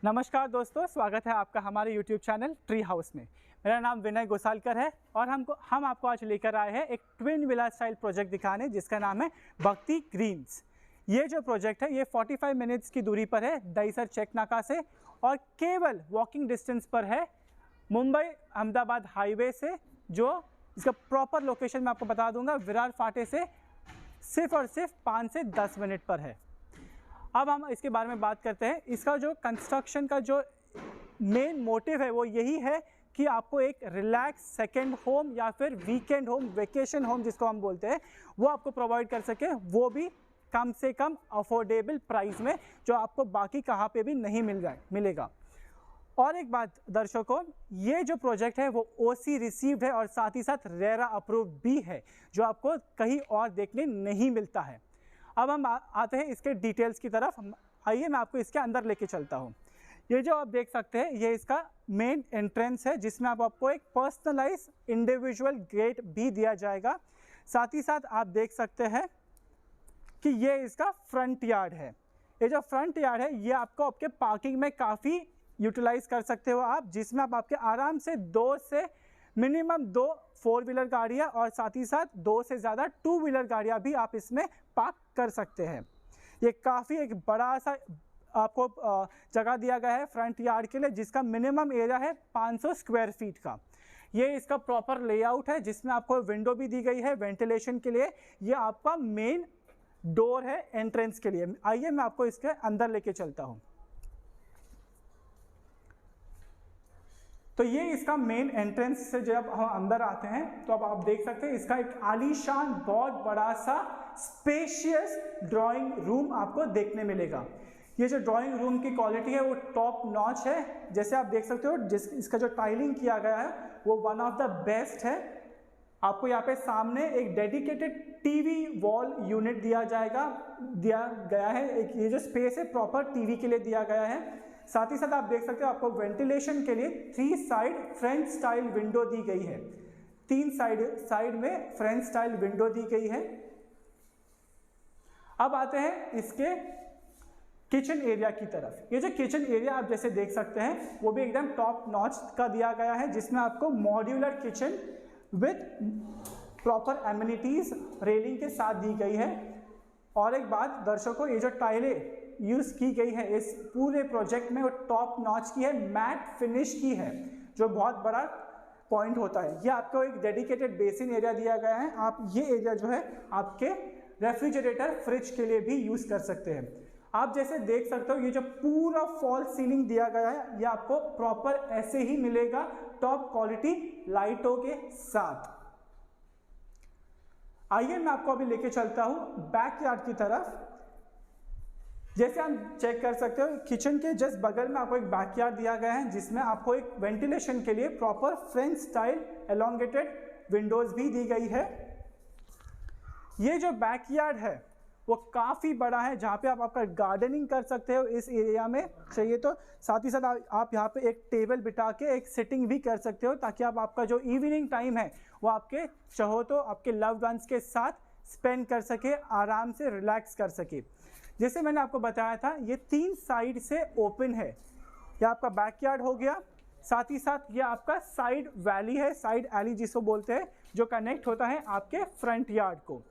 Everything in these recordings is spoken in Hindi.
नमस्कार दोस्तों, स्वागत है आपका हमारे YouTube चैनल ट्री हाउस में। मेरा नाम विनय गोसालकर है और हम आपको आज लेकर आए हैं एक ट्विन विला स्टाइल प्रोजेक्ट दिखाने, जिसका नाम है भक्ति ग्रीन्स। ये जो प्रोजेक्ट है ये 45 मिनट्स की दूरी पर है दहीसर चेक नाका से और केवल वॉकिंग डिस्टेंस पर है मुंबई अहमदाबाद हाईवे से। जो इसका प्रॉपर लोकेशन मैं आपको बता दूंगा, विरार फाटे से सिर्फ और सिर्फ 5 से 10 मिनट पर है। अब हम इसके बारे में बात करते हैं। इसका जो कंस्ट्रक्शन का जो मेन मोटिव है वो यही है कि आपको एक रिलैक्स सेकंड होम या फिर वीकेंड होम, वेकेशन होम जिसको हम बोलते हैं, वो आपको प्रोवाइड कर सके, वो भी कम से कम अफोर्डेबल प्राइस में, जो आपको बाकी कहाँ पे भी नहीं मिलेगा। और एक बात दर्शकों, ये जो प्रोजेक्ट है वो OC रिसीव्ड है और साथ ही साथ रेरा अप्रूव्ड भी है, जो आपको कहीं और देखने नहीं मिलता है। अब हम आते हैं इसके डिटेल्स की तरफ। आइए मैं आपको इसके अंदर लेके चलता हूँ। ये जो आप देख सकते हैं ये इसका मेन एंट्रेंस है, जिसमें आपको एक पर्सनलाइज इंडिविजुअल गेट भी दिया जाएगा। साथ ही साथ आप देख सकते हैं कि ये इसका फ्रंट यार्ड है। ये जो फ्रंट यार्ड है ये आपको आपके पार्किंग में काफ़ी यूटिलाइज कर सकते हो आप, जिसमें आप आपके आराम से मिनिमम 2 4 व्हीलर गाड़ियाँ और साथ ही साथ 2 से ज़्यादा 2 व्हीलर गाड़ियाँ भी आप इसमें पार्क कर सकते हैं। ये काफ़ी एक बड़ा सा आपको जगह दिया गया है फ्रंट यार्ड के लिए, जिसका मिनिमम एरिया है 500 स्क्वायर फीट का। ये इसका प्रॉपर लेआउट है, जिसमें आपको विंडो भी दी गई है वेंटिलेशन के लिए। ये आपका मेन डोर है एंट्रेंस के लिए। आइए मैं आपको इसके अंदर लेके चलता हूँ। तो ये इसका मेन एंट्रेंस से जब हम अंदर आते हैं तो अब आप देख सकते हैं इसका एक आलीशान बहुत बड़ा सा स्पेशियस ड्राइंग रूम आपको देखने मिलेगा। ये जो ड्राइंग रूम की क्वालिटी है वो टॉप नॉच है। जैसे आप देख सकते हो इसका जो टाइलिंग किया गया है वो वन ऑफ द बेस्ट है। आपको यहाँ पे सामने एक डेडिकेटेड टीवी वॉल यूनिट दिया गया है। एक ये जो स्पेस है प्रॉपर टीवी के लिए दिया गया है। साथ ही साथ आप देख सकते हो आपको वेंटिलेशन के लिए 3 साइड फ्रेंच स्टाइल विंडो दी गई है। 3 साइड में फ्रेंच स्टाइल विंडो दी गई है। अब आते हैं इसके किचन एरिया की तरफ। ये जो किचन एरिया आप जैसे देख सकते हैं वो भी एकदम टॉप नॉच का दिया गया है, जिसमें आपको modular kitchen with proper amenities railing के साथ दी गई है। और एक बात दर्शकों, ये जो टाइलें यूज़ की गई है इस पूरे प्रोजेक्ट में वो टॉप नॉच की है, मैट फिनिश की है, जो बहुत बड़ा पॉइंट होता है। ये आपको एक डेडिकेटेड बेसिन एरिया दिया गया है। आप ये एरिया जो है आपके रेफ्रिजरेटर फ्रिज के लिए भी यूज़ कर सकते हैं। आप जैसे देख सकते हो ये जो पूरा फॉल सीलिंग दिया गया है ये आपको प्रॉपर ऐसे ही मिलेगा, टॉप क्वालिटी लाइटों के साथ। आइए मैं आपको अभी लेके चलता हूँ बैकयार्ड की तरफ। जैसे आप चेक कर सकते हो किचन के जस्ट बगल में आपको एक बैकयार्ड दिया गया है, जिसमें आपको एक वेंटिलेशन के लिए proper French style elongated Windows भी दी गई है। ये जो बैकयार्ड है वो काफ़ी बड़ा है, जहाँ पे आप आपका गार्डनिंग कर सकते हो इस एरिया में चाहिए तो। साथ ही साथ आप यहाँ पे एक टेबल बिठा के एक सिटिंग भी कर सकते हो, ताकि आप आपका जो इवनिंग टाइम है वो आपके चाहो तो आपके लव्ड वंस के साथ स्पेंड कर सके, आराम से रिलैक्स कर सके। जैसे मैंने आपको बताया था ये 3 साइड से ओपन है। यह आपका बैकयार्ड हो गया, साथ ही साथ ये आपका साइड वैली है, साइड एली जिसको बोलते हैं, जो कनेक्ट होता है आपके फ्रंट यार्ड को।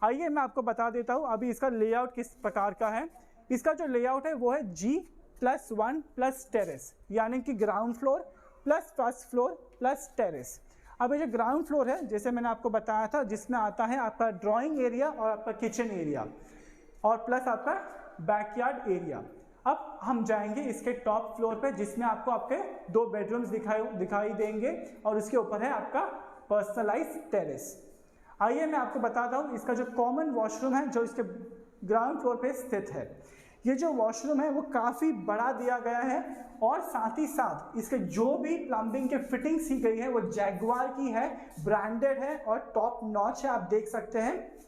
आइए मैं आपको बता देता हूँ अभी इसका लेआउट किस प्रकार का है। इसका जो लेआउट है वो है G+1+ टेरेस, यानी कि ground floor plus first floor plus terrace. अब ये जो ग्राउंड फ्लोर है जैसे मैंने आपको बताया था, जिसमें आता है आपका ड्राइंग एरिया और आपका किचन एरिया और प्लस आपका बैकयार्ड एरिया। अब हम जाएंगे इसके टॉप फ्लोर पे, जिसमें आपको आपके 2 बेडरूम्स दिखाई देंगे और उसके ऊपर है आपका पर्सनलाइज टेरेस। आइए मैं आपको बताता हूँ इसका जो कॉमन वॉशरूम है जो इसके ग्राउंड फ्लोर पे स्थित है। ये जो वॉशरूम है वो काफ़ी बड़ा दिया गया है और साथ ही साथ इसके जो भी प्लम्बिंग के फिटिंग्स की गई है वो जैगुआर की है, ब्रांडेड है और टॉप नॉच है। आप देख सकते हैं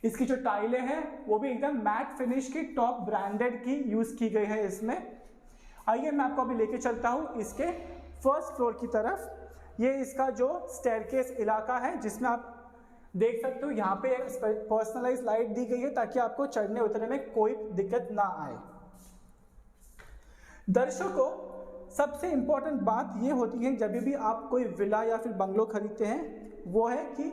इसकी जो टाइलें हैं वो भी एकदम मैट फिनिश की टॉप ब्रांडेड की यूज़ की गई है इसमें। आइए मैं आपको अभी लेके चलता हूँ इसके फर्स्ट फ्लोर की तरफ। ये इसका जो स्टेयरकेस इलाका है, जिसमें आप देख सकते हो यहाँ पे पर्सनलाइज लाइट दी गई है, ताकि आपको चढ़ने उतरने में कोई दिक्कत ना आए। दर्शकों, सबसे इम्पोर्टेंट बात ये होती है जब भी आप कोई विला या फिर बंगलो खरीदते हैं, वो है कि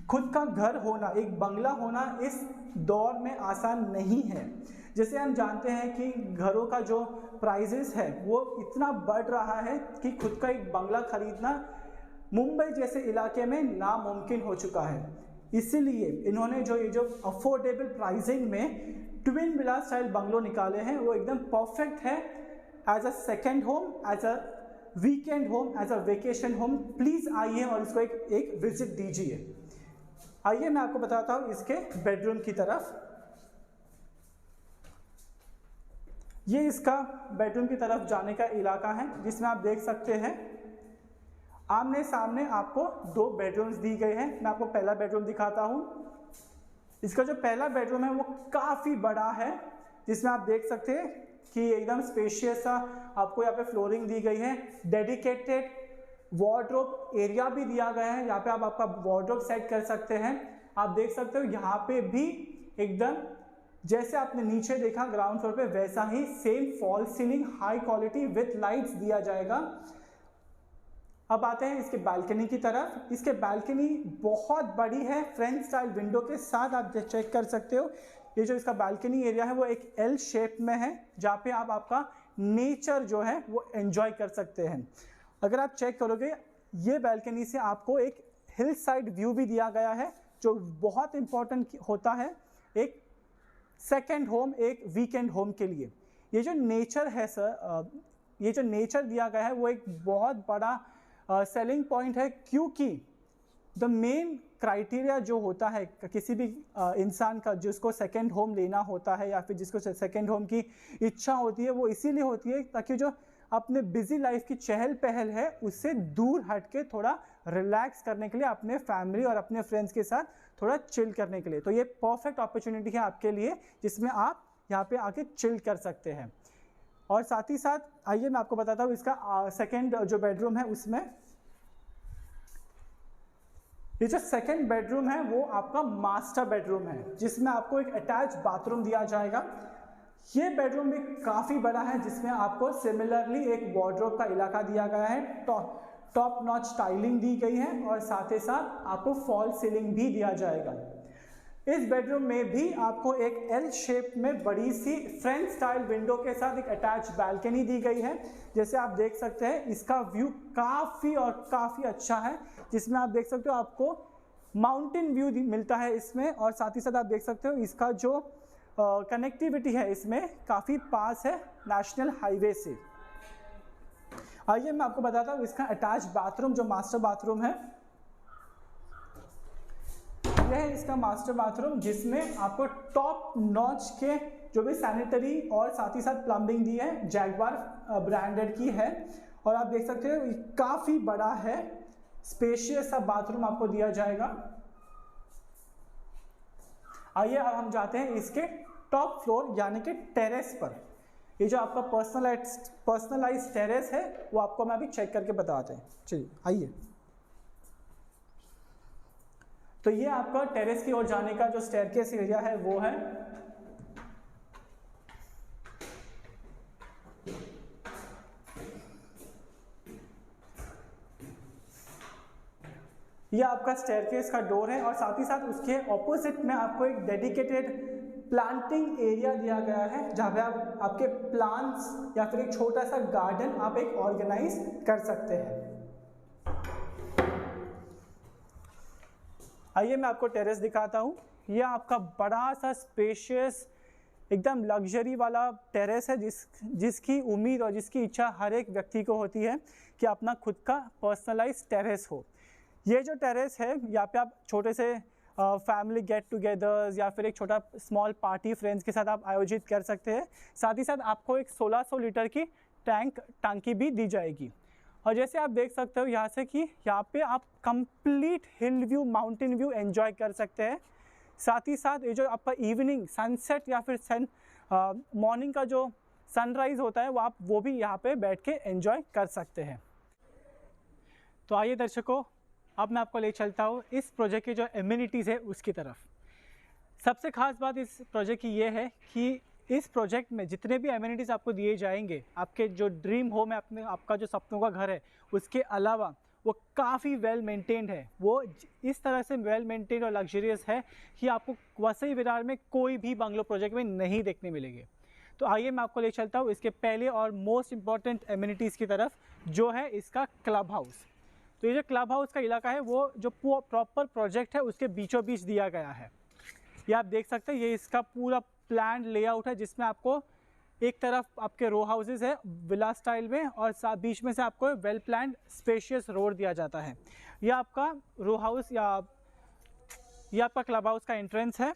खुद का घर होना, एक बंगला होना इस दौर में आसान नहीं है। जैसे हम जानते हैं कि घरों का जो प्राइजेस है वो इतना बढ़ रहा है कि खुद का एक बंगला खरीदना मुंबई जैसे इलाके में नामुमकिन हो चुका है। इसीलिए इन्होंने जो ये जो अफोर्डेबल प्राइसिंग में ट्विन विला स्टाइल बंगलो निकाले हैं वो एकदम परफेक्ट है as a second home, as a weekend home, as a vacation home. Please आइए और इसको एक विजिट दीजिए। आइए मैं आपको बताता हूँ इसके बेडरूम की तरफ। ये इसका बेडरूम की तरफ जाने का इलाका है जिसमें आप देख सकते हैं आमने सामने आपको 2 बेडरूम्स दी गए हैं। मैं आपको पहला बेडरूम दिखाता हूँ। इसका जो पहला बेडरूम है वो काफ़ी बड़ा है, जिसमें आप देख सकते हैं कि एकदम स्पेशियस सा आपको यहाँ पे फ्लोरिंग दी गई है। डेडिकेटेड वार्डरोब एरिया भी दिया गया है, यहाँ पे आप आपका वार्डरोब सेट कर सकते हैं। आप देख सकते हो यहाँ पे भी एकदम जैसे आपने नीचे देखा ग्राउंड फ्लोर पे वैसा ही same fall ceiling high quality with lights दिया जाएगा। अब आते हैं इसके बालकनी की तरफ। इसके बालकनी बहुत बड़ी है, फ्रेंच स्टाइल विंडो के साथ आप चेक कर सकते हो। ये जो इसका बालकनी एरिया है वो एक एल शेप में है, जहाँ पे आप आपका नेचर जो है वो एंजॉय कर सकते हैं। अगर आप चेक करोगे ये बालकनी से आपको एक हिल साइड व्यू भी दिया गया है, जो बहुत इंपॉर्टेंट होता है एक सेकेंड होम, एक वीकेंड होम के लिए। ये जो नेचर है सर, ये जो नेचर दिया गया है वो एक बहुत बड़ा सेलिंग पॉइंट है, क्योंकि द मेन क्राइटेरिया जो होता है किसी भी इंसान का जिसको सेकेंड होम लेना होता है या फिर जिसको सेकेंड होम की इच्छा होती है, वो इसीलिए होती है ताकि जो अपने बिजी लाइफ की चहल पहल है उससे दूर हट के थोड़ा रिलैक्स करने के लिए, अपने फैमिली और अपने फ्रेंड्स के साथ थोड़ा चिल करने के लिए। तो ये परफेक्ट अपॉर्चुनिटी है आपके लिए जिसमें आप यहाँ पे आके चिल कर सकते हैं। और साथ ही साथ आइए मैं आपको बताता हूँ इसका सेकेंड जो बेडरूम है उसमें। ये जो सेकेंड बेडरूम है वो आपका मास्टर बेडरूम है, जिसमें आपको एक अटैच बाथरूम दिया जाएगा। ये बेडरूम भी काफ़ी बड़ा है, जिसमें आपको सिमिलरली एक वार्डरोब का इलाका दिया गया है, टॉप नॉच स्टाइलिंग दी गई है और साथ ही साथ आपको फॉल सीलिंग भी दिया जाएगा। इस बेडरूम में भी आपको एक एल शेप में बड़ी सी फ्रेंच स्टाइल विंडो के साथ एक अटैच बालकनी दी गई है। जैसे आप देख सकते हैं इसका व्यू काफ़ी और काफ़ी अच्छा है, जिसमें आप देख सकते हो आपको माउंटेन व्यू मिलता है इसमें। और साथ ही साथ आप देख सकते हो इसका जो कनेक्टिविटी है इसमें काफ़ी पास है नेशनल हाईवे से। आइए मैं आपको बताता हूँ इसका अटैच बाथरूम जो मास्टर बाथरूम है। यह है इसका मास्टर बाथरूम, जिसमें आपको टॉप नॉच के जो भी सैनिटरी और साथ ही साथ प्लम्बिंग दी है, जैगवार ब्रांडेड की है। और आप देख सकते हो काफ़ी बड़ा है, स्पेशियस सा बाथरूम आपको दिया जाएगा। आइए अब हम जाते हैं इसके टॉप फ्लोर यानी कि टेरेस पर। ये जो आपका पर्सनलाइज टेरेस है वो आपको मैं अभी चेक करके बताते हैं। चलिए आइए। तो ये आपका टेरेस की ओर जाने का जो स्टेयरकेस एरिया है वो है। ये आपका स्टेयरकेस का डोर है और साथ ही साथ उसके ऑपोजिट में आपको एक डेडिकेटेड प्लांटिंग एरिया दिया गया है, जहाँ पे आप आपके प्लांट्स या फिर एक छोटा सा गार्डन आप एक ऑर्गेनाइज कर सकते हैं। आइए मैं आपको टेरेस दिखाता हूँ। यह आपका बड़ा सा स्पेशियस एकदम लग्जरी वाला टेरेस है, जिसकी उम्मीद और जिसकी इच्छा हर एक व्यक्ति को होती है कि अपना खुद का पर्सनलाइज टेरेस हो। ये जो टेरेस है यहाँ पे आप छोटे से फैमिली गेट टुगेदर्स या फिर एक छोटा स्मॉल पार्टी फ्रेंड्स के साथ आप आयोजित कर सकते हैं। साथ ही साथ आपको एक 1600 लीटर की टांकी भी दी जाएगी। और जैसे आप देख सकते हो यहाँ से कि यहाँ पे आप कंप्लीट हिल व्यू, माउंटेन व्यू एंजॉय कर सकते हैं। साथ ही साथ ये जो आपका इवनिंग सनसेट या फिर मॉर्निंग का जो सनराइज होता है वो आप वो भी यहाँ पे बैठ के एंजॉय कर सकते हैं। तो आइए दर्शकों, अब मैं आपको ले चलता हूँ इस प्रोजेक्ट की जो एमिनिटीज़ है उसकी तरफ। सबसे खास बात इस प्रोजेक्ट की ये है कि इस प्रोजेक्ट में जितने भी एमिनिटीज़ आपको दिए जाएंगे, आपके जो ड्रीम होम है, अपने आपका जो सपनों का घर है, उसके अलावा वो काफ़ी वेल मेंटेन्ड है। वो इस तरह से वेल मेंटेन्ड और लग्जरियस है कि आपको वसई विरार में कोई भी बंगलो प्रोजेक्ट में नहीं देखने मिलेंगे। तो आइए मैं आपको ले चलता हूँ इसके पहले और मोस्ट इम्पॉर्टेंट एमिनिटीज़ की तरफ, जो है इसका क्लब हाउस। तो ये जो क्लब हाउस का इलाका है वो जो प्रॉपर प्रोजेक्ट है उसके बीचों बीच दिया गया है। ये आप देख सकते हैं, ये इसका पूरा प्लान लेआउट है, जिसमें आपको एक तरफ आपके रो हाउसेज है विला स्टाइल में, और बीच में से आपको वेल प्लान्ड स्पेशियस रोड दिया जाता है। यह आपका रो हाउस या यह आपका क्लब हाउस का एंट्रेंस है।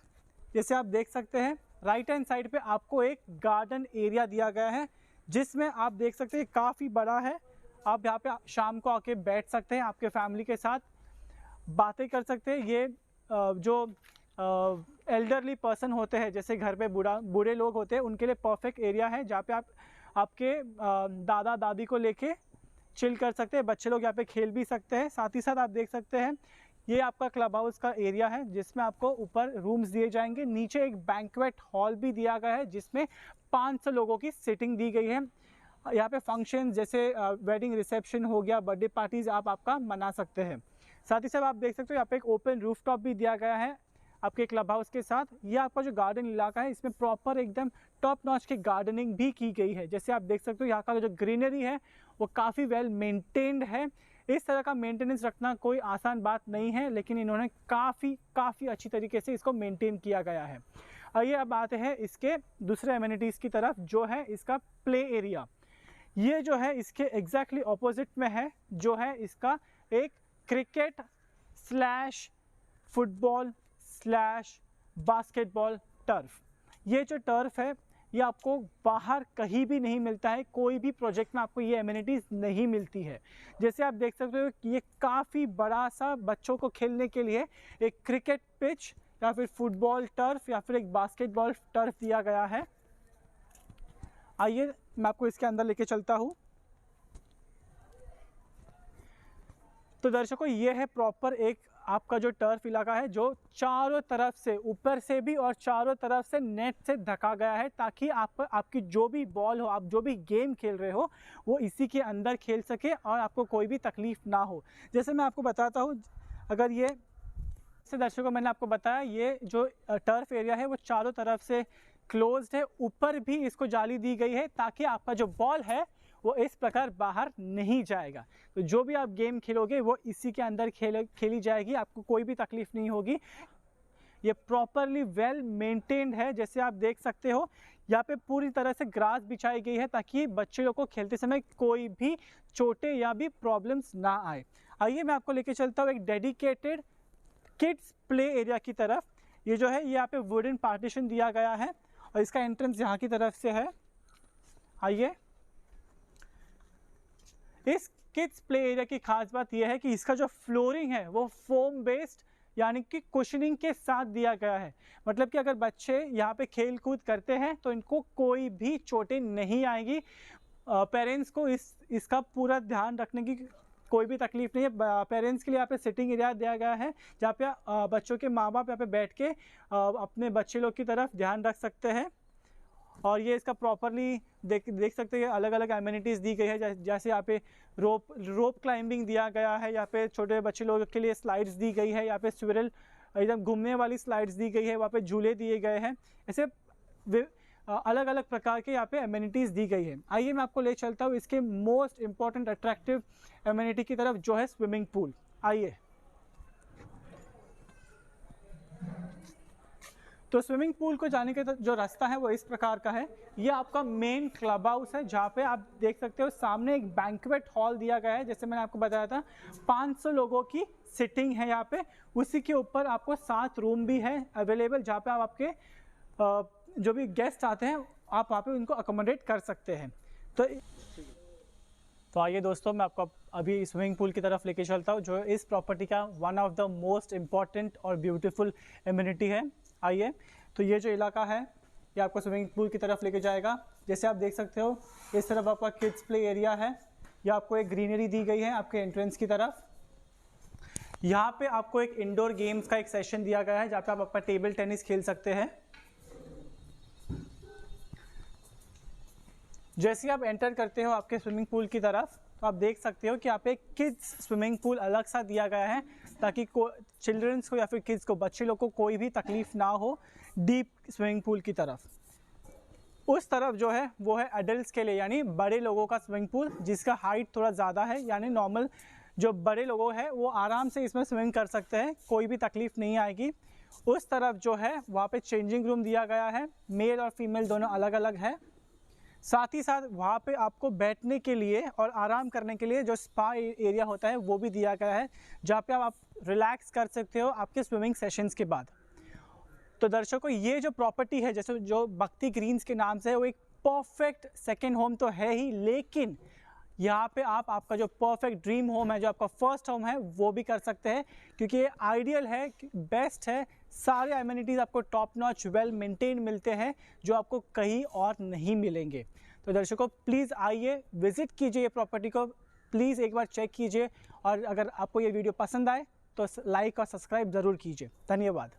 जैसे आप देख सकते हैं राइट हैंड साइड पे आपको एक गार्डन एरिया दिया गया है, जिसमें आप देख सकते हैं काफ़ी बड़ा है। आप यहाँ पे शाम को आके बैठ सकते हैं, आपके फैमिली के साथ बातें कर सकते हैं। ये जो एल्डरली पर्सन होते हैं, जैसे घर पे बूढ़े लोग होते हैं, उनके लिए परफेक्ट एरिया है, जहाँ पे आप आपके दादा दादी को लेके चिल कर सकते हैं। बच्चे लोग यहाँ पे खेल भी सकते हैं। साथ ही साथ आप देख सकते हैं ये आपका क्लब हाउस का एरिया है, जिसमें आपको ऊपर रूम्स दिए जाएंगे, नीचे एक बैंक्वेट हॉल भी दिया गया है, जिसमें 500 लोगों की सीटिंग दी गई है। यहाँ पे फंक्शन जैसे वेडिंग रिसेप्शन हो गया, बर्थडे पार्टीज आप आपका मना सकते हैं। साथ ही साथ आप देख सकते हो यहाँ पे एक ओपन रूफटॉप भी दिया गया है आपके क्लब हाउस के साथ। ये आपका जो गार्डन इलाका है, इसमें प्रॉपर एकदम टॉप नॉच की गार्डनिंग भी की गई है। जैसे आप देख सकते हो यहाँ का जो ग्रीनरी है वो काफ़ी वेल मेंटेन्ड है। इस तरह का मेंटेनेंस रखना कोई आसान बात नहीं है, लेकिन इन्होंने काफ़ी अच्छी तरीके से इसको मेंटेन किया गया है। आइए अब आते हैं इसके दूसरे एमिनिटीज़ की तरफ, जो है इसका प्ले एरिया। ये जो है इसके एग्जैक्टली ऑपोजिट में है, जो है इसका एक cricket slash football slash basketball turf. ये जो टर्फ है ये आपको बाहर कहीं भी नहीं मिलता है, कोई भी प्रोजेक्ट में आपको ये एमिनिटीज़ नहीं मिलती है। जैसे आप देख सकते हो कि ये काफ़ी बड़ा सा बच्चों को खेलने के लिए एक क्रिकेट पिच या फिर फुटबॉल टर्फ या फिर एक बास्केटबॉल टर्फ दिया गया है। आइए मैं आपको इसके अंदर लेके चलता हूँ। तो दर्शकों, ये है प्रॉपर एक आपका जो टर्फ इलाका है, जो चारों तरफ से, ऊपर से भी और चारों तरफ से नेट से ढका गया है, ताकि आपकी जो भी बॉल हो, आप जो भी गेम खेल रहे हो, वो इसी के अंदर खेल सके और आपको कोई भी तकलीफ ना हो। जैसे मैं आपको बताता हूँ, अगर ये से दर्शकों मैंने आपको बताया, ये जो टर्फ एरिया है वो चारों तरफ से क्लोज्ड है। ऊपर भी इसको जाली दी गई है, ताकि आपका जो बॉल है वो इस प्रकार बाहर नहीं जाएगा। तो जो भी आप गेम खेलोगे वो इसी के अंदर खेली जाएगी, आपको कोई भी तकलीफ नहीं होगी। ये प्रॉपरली वेल मेंटेन्ड है। जैसे आप देख सकते हो यहाँ पे पूरी तरह से ग्रास बिछाई गई है, ताकि बच्चे लोग को खेलते समय कोई भी चोटें या भी प्रॉब्लम्स ना आए। आइए मैं आपको लेके चलता हूँ एक डेडिकेटेड किड्स प्ले एरिया की तरफ। ये जो है ये यहाँ पे वुडन पार्टीशन दिया गया है और इसका एंट्रेंस यहाँ की तरफ से है। आइए, इस किड्स प्ले एरिया की खास बात यह है कि इसका जो फ्लोरिंग है वो फोम बेस्ड यानी कि कुशनिंग के साथ दिया गया है। मतलब कि अगर बच्चे यहाँ पे खेल कूद करते हैं तो इनको कोई भी चोटें नहीं आएगी। पेरेंट्स को इसका पूरा ध्यान रखने की कोई भी तकलीफ नहीं है। पेरेंट्स के लिए यहाँ पे सिटिंग एरिया दिया गया है, जहाँ पे बच्चों के माँ बाप यहाँ पे बैठ के अपने बच्चे लोग की तरफ ध्यान रख सकते हैं। और ये इसका प्रॉपरली देख सकते हैं, अलग अलग एमिनिटीज़ दी गई है। जैसे यहाँ पे रोप क्लाइंबिंग दिया गया है, यहाँ पे छोटे बच्चे लोगों के लिए स्लाइड्स दी गई है, यहाँ पे स्विरल एकदम घूमने वाली स्लाइड्स दी गई है, वहाँ पे झूले दिए गए हैं। ऐसे अलग अलग प्रकार के यहाँ पे एमिनिटीज़ दी गई है। आइए मैं आपको ले चलता हूँ इसके मोस्ट इम्पॉर्टेंट अट्रैक्टिव एमिनिटी की तरफ, जो है स्विमिंग पूल। आइए, तो स्विमिंग पूल को जाने का जो रास्ता है वो इस प्रकार का है। ये आपका मेन क्लब हाउस है, जहाँ पे आप देख सकते हो सामने एक बैंक्वेट हॉल दिया गया है। जैसे मैंने आपको बताया था 500 लोगों की सिटिंग है यहाँ पे। उसी के ऊपर आपको 7 रूम भी है अवेलेबल, जहाँ पे आप आपके जो भी गेस्ट आते हैं आप वहाँ पे उनको अकोमोडेट कर सकते हैं। तो आइए दोस्तों, मैं आपको अभी स्विमिंग पूल की तरफ लेके चलता हूँ, जो इस प्रॉपर्टी का one of the most important और ब्यूटीफुल एमिनिटी है। आइए, तो ये जो इलाका है ये आपको स्विमिंग पूल की तरफ लेके जाएगा। जैसे आप देख सकते हो इस तरफ आपका किड्स प्ले एरिया है। ये आपको एक ग्रीनरी दी गई है आपके एंट्रेंस की तरफ। यहाँ पे आपको एक इंडोर गेम्स का एक सेशन दिया गया है, जहाँ पे आप अपना टेबल टेनिस खेल सकते हैं। जैसे आप एंटर करते हो आपके स्विमिंग पूल की तरफ, तो आप देख सकते हो कि यहाँ पे किड्स स्विमिंग पूल अलग सा दिया गया है, ताकि चिल्ड्रंस को या फिर किड्स को, बच्चे लोग को कोई भी तकलीफ ना हो डीप स्विमिंग पूल की तरफ। उस तरफ जो है वो है एडल्ट्स के लिए, यानी बड़े लोगों का स्विमिंग पूल, जिसका हाइट थोड़ा ज़्यादा है, यानी नॉर्मल जो बड़े लोगों हैं वो आराम से इसमें स्विमिंग कर सकते हैं, कोई भी तकलीफ़ नहीं आएगी। उस तरफ जो है वहाँ पे चेंजिंग रूम दिया गया है, मेल और फीमेल दोनों अलग अलग है। साथ ही साथ वहाँ पे आपको बैठने के लिए और आराम करने के लिए जो स्पा एरिया होता है वो भी दिया गया है, जहाँ पे आप रिलैक्स कर सकते हो आपके स्विमिंग सेशंस के बाद। तो दर्शकों, ये जो प्रॉपर्टी है, जैसे जो भक्ति ग्रीन्स के नाम से है, वो एक परफेक्ट सेकेंड होम तो है ही, लेकिन यहाँ पे आप आपका जो परफेक्ट ड्रीम होम है, जो आपका फर्स्ट होम है, वो भी कर सकते हैं, क्योंकि ये आइडियल है, बेस्ट है। सारे एमिनिटीज़ आपको टॉप नॉच वेल मेंटेन मिलते हैं, जो आपको कहीं और नहीं मिलेंगे। तो दर्शकों, प्लीज़ आइए, विजिट कीजिए ये प्रॉपर्टी को, प्लीज़ एक बार चेक कीजिए, और अगर आपको ये वीडियो पसंद आए तो लाइक और सब्सक्राइब ज़रूर कीजिए। धन्यवाद।